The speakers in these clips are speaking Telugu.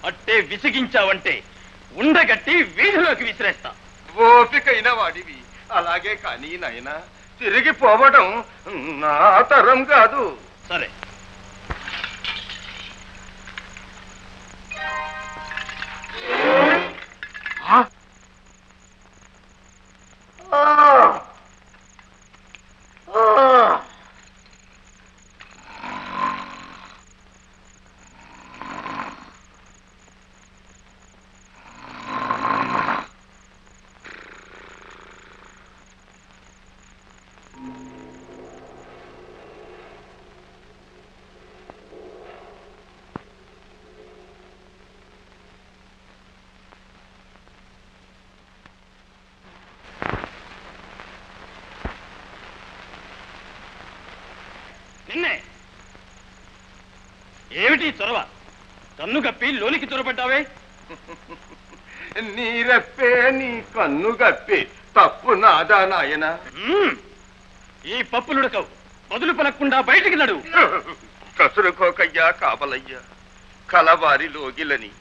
అట్టే విసిగించావంటే ఉండగట్టి వీధిలోకి విసిరేస్తా. ఓపికైన వాడివి, అలాగే కానీ నాయనా, తిరిగిపోవడం నా తరం కాదు. సరే, నిన్నే. ఏమిటి చొరవ? కన్ను కప్పి లోనికి చొరబడ్డావే? నీ రెప్పే నీ కన్ను గప్పే, తప్పు నాదా నాయనా? ఈ పప్పులుడకవు, బదులు పలక్కుండా బయటికి నడు. కసురుకోకయ్యా కాపలయ్యా, కలవారి లోగిలని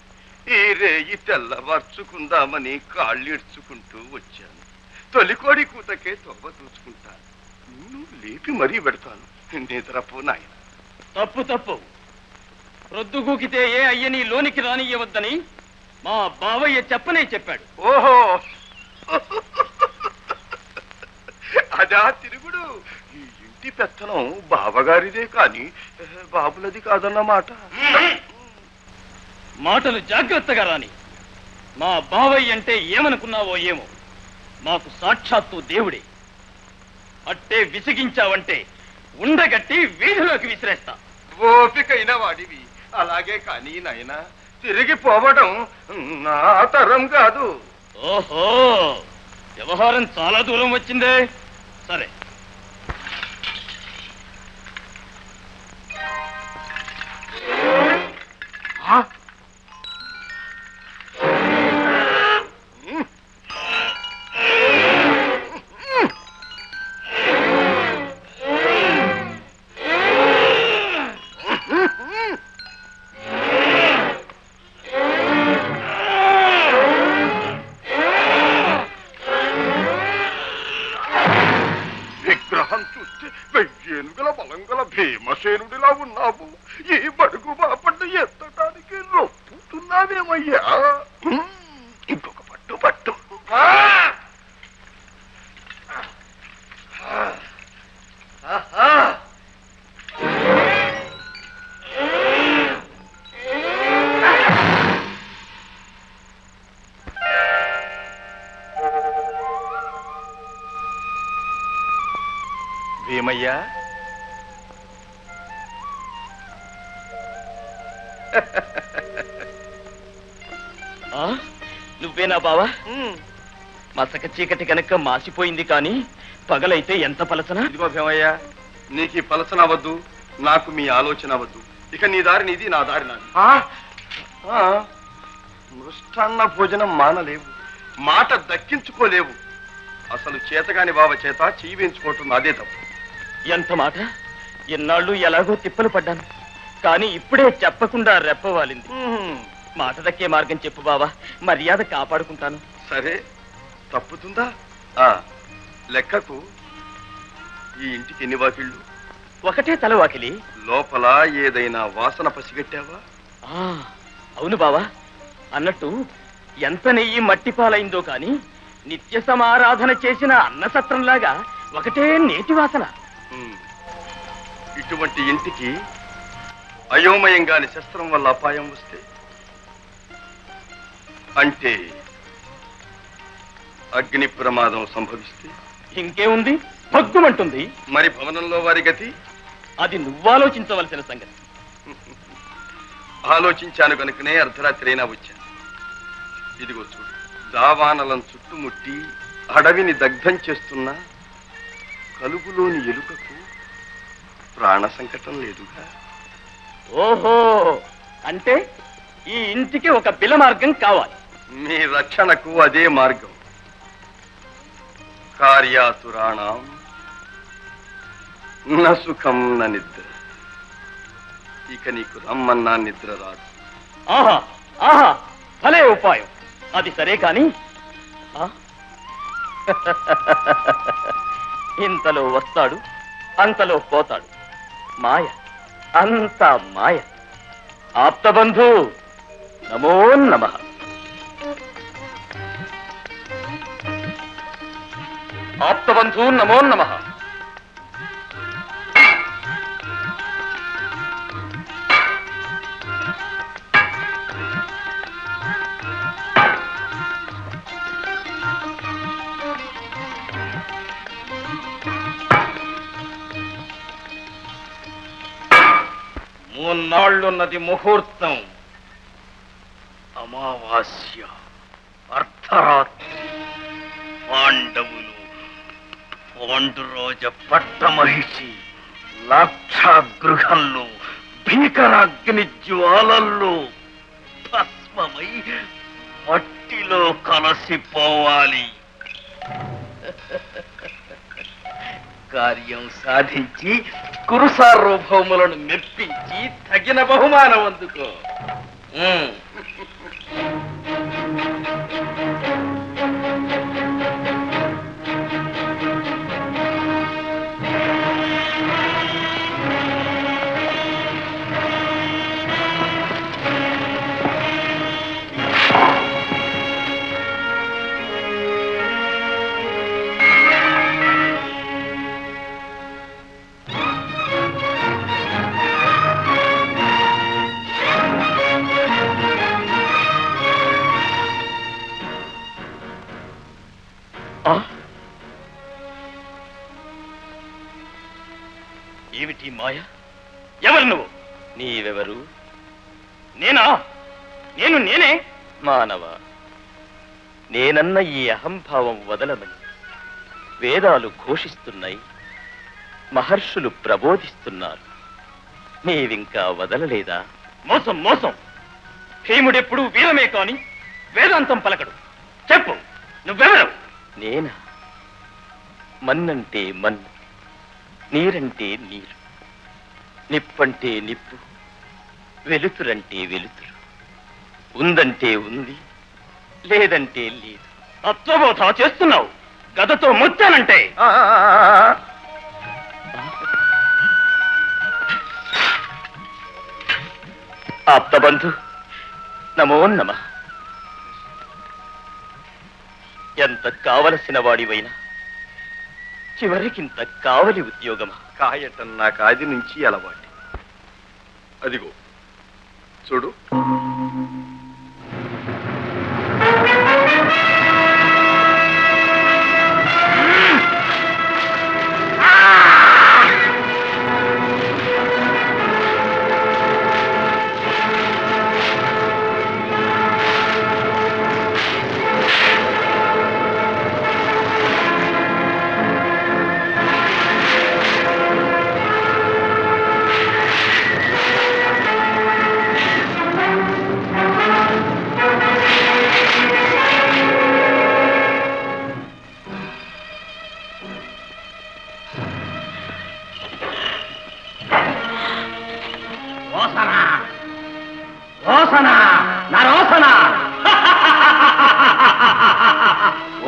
ఈ రేయి తెల్లవార్చుకుందామని కాళ్ళిడ్చుకుంటూ వచ్చాను. తొలికోడి కూతకే తోవ చూసుకుంటాను, నువ్వు లేపి మరీ పెడతాను. నిద్రపో నాయన. తప్పు తప్పు. రొద్దుగూకితే ఏ అయ్యని లోనికి రానియ్యవద్దని మా బావయ్య చెప్పనే చెప్పాడు. ఓహో, అదా తిరుగుడు. ఈ ఇంటి పెత్తనం బావగారిదే కాని బాబులది కాదన్నమాట. మాటలు జాగ్రత్తగా రాని. మా బావయ్య అంటే ఏమనుకున్నావో ఏమో, మాకు సాక్షాత్తు దేవుడే. అట్టే విసిగించావంటే ఉండగట్టి వీధిలోకి విసిరేస్తా. ఓపికైన వాడివి, అలాగే కానీ నాయనా, తిరిగిపోవడం నా తరం కాదు. ఓహో, వ్యవహారం చాలా దూరం వచ్చిందే. సరే, భీమసేనుడిలా ఉన్నావు. ఈ బడుగు బాపడ్డు ఎత్తడానికి నొప్పుతున్నావేమయ్యా. ఇంకొక పట్టు పట్టు. భీమయ్యా, నువ్వేనా బావా? మసక చీకటి కనుక మాసిపోయింది, కానీ పగలైతే ఎంత పలసన. ఇదిగో భీమయ్యా, నీకు ఈ పలసన అవద్దు, నాకు మీ ఆలోచన అవద్దు. ఇక నీ దారి నీది, నా దారి నాది. మృష్టాన్న భోజనం మానలేవు, మాట దక్కించుకోలేవు. అసలు చేతగాని బావ చేత చీవించుకోవటం అదే తప్పు. ఎంత మాట! ఎన్నాళ్ళు ఎలాగో తిప్పలు పడ్డాను, కానీ ఇప్పుడే చెప్పకుండా రెప్పవాలింది. మాట దక్కే మార్గం చెప్పు బావా, మర్యాద కాపాడుకుంటాను. సరే, తప్పుతుందా? లెక్కకు ఈ ఇంటికి ఎన్ని వాకిళ్ళు? ఒకటే తల వాకిలి. లోపల ఏదైనా వాసన పసిగట్టావా? అవును బావా, అన్నట్టు ఎంత నెయ్యి మట్టిపాలైందో కాని నిత్య సమారాధన చేసిన అన్నసత్రంలాగా ఒకటే నేతి వాసన. ఇటువంటి ఇంటికి అయోమయంగాని శస్త్రం వల్ల అపాయం వస్తే అంటే అగ్ని ప్రమాదం సంభవిస్తే ఇంకేముంది, భగ్గుమంటుంది. మరి భవనంలో వారి గతి? అది నువ్వాలోచించవలసిన సంగతి. ఆలోచించాను కనుకనే అర్ధరాత్రి అయినా వచ్చాను. ఇదిగో చూడు, దావానలను చుట్టుముట్టి అడవిని దగ్ధం చేస్తున్న కలుగులోని ఎలుకకు ప్రాణ సంకటం లేదుగా. ఓహో, అంటే ఈ ఇంటికి ఒక బిల మార్గం కావాలి. మీ రక్షణకు అదే మార్గం. కార్యాతురాణం న సుఖం న నిద్ర. ఇక నీకు రమ్మన్నా నిద్ర రాదు. ఆహా, ఆహా భలే ఉపాయం. అది సరే కాని ఆ? ఇంతలో వస్తాడు, అంతలో పోతాడు. మాయ, అంతా మాయ. ఆప్తబంధు నమో నమః. ఆప్తబంధు నమో నమః. మూన్నాళ్ళున్నది ముహూర్తం. అమావాస్య, అర్ధరాత్రి. పాండవులు, పాండురాజ పట్టమహిషి లాక్షాగృహంలో భీకరాగ్ని జ్వాలల్లో భస్మమై మట్టిలో కలసిపోవాలి. కార్యం సాధించి కురుసార్వభౌములను మెప్పించి తగిన బహుమానం అందుకో. ఏమిటి మాయ? ఎవరు నువ్వు? నీవెవరు? నేనా? నేనే మానవ. నేనన్న ఈ అహంభావం వదలమని వేదాలు ఘోషిస్తున్నాయి, మహర్షులు ప్రబోధిస్తున్నారు. నీవింకా వదలలేదా? మోసం మోసం. భీముడెప్పుడు వీరమే కాని వేదాంతం పలకడు. చెప్పు, నువ్వెవరు? నేనా? మన్నంటే మన్ను, నీరంటే నీరు, నిప్పంటే నిప్పు, వెలుతురంటే వెలుతురు, ఉందంటే ఉంది, లేదంటే లేదు. అత్వబోధ చేస్తున్నావు. గదతో ముచ్చానంటే ఆప్తబంధు నమో నమః. ఎంత కావలసిన వాడివైనా చివరికింత కావలి ఉద్యోగమా? కాయటం నాకు ఆది నుంచి అలవాటి. అదిగో చూడు.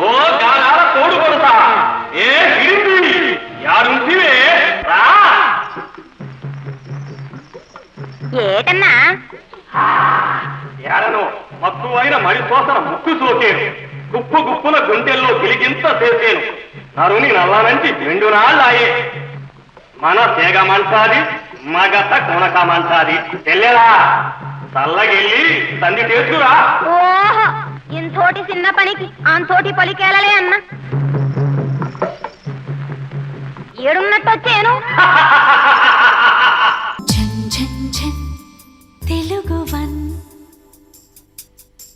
ఓ గానాల తోడు కొడతా. ఏ హిడింది యారుంటివే? రా. ఏటన్నా? ఏడను మక్కువైన మడి తోసన ముక్కు సోకేను, గుప్పు గుప్పుల గుండెల్లో గిలిగింత చేసేను. నరుని నల్లనంచి 2 నాళ్ళాయే. మన తెగమంటాది, మగత కొనకమంటాది. తెల్లెలా చల్లగెళ్ళి తండ్రి చేసుకురా. ఓహో, ఇంతోటి చిన్న పనికి అంతోటి పలికేలలే అన్న. ఏడున్నట్టు వచ్చాను.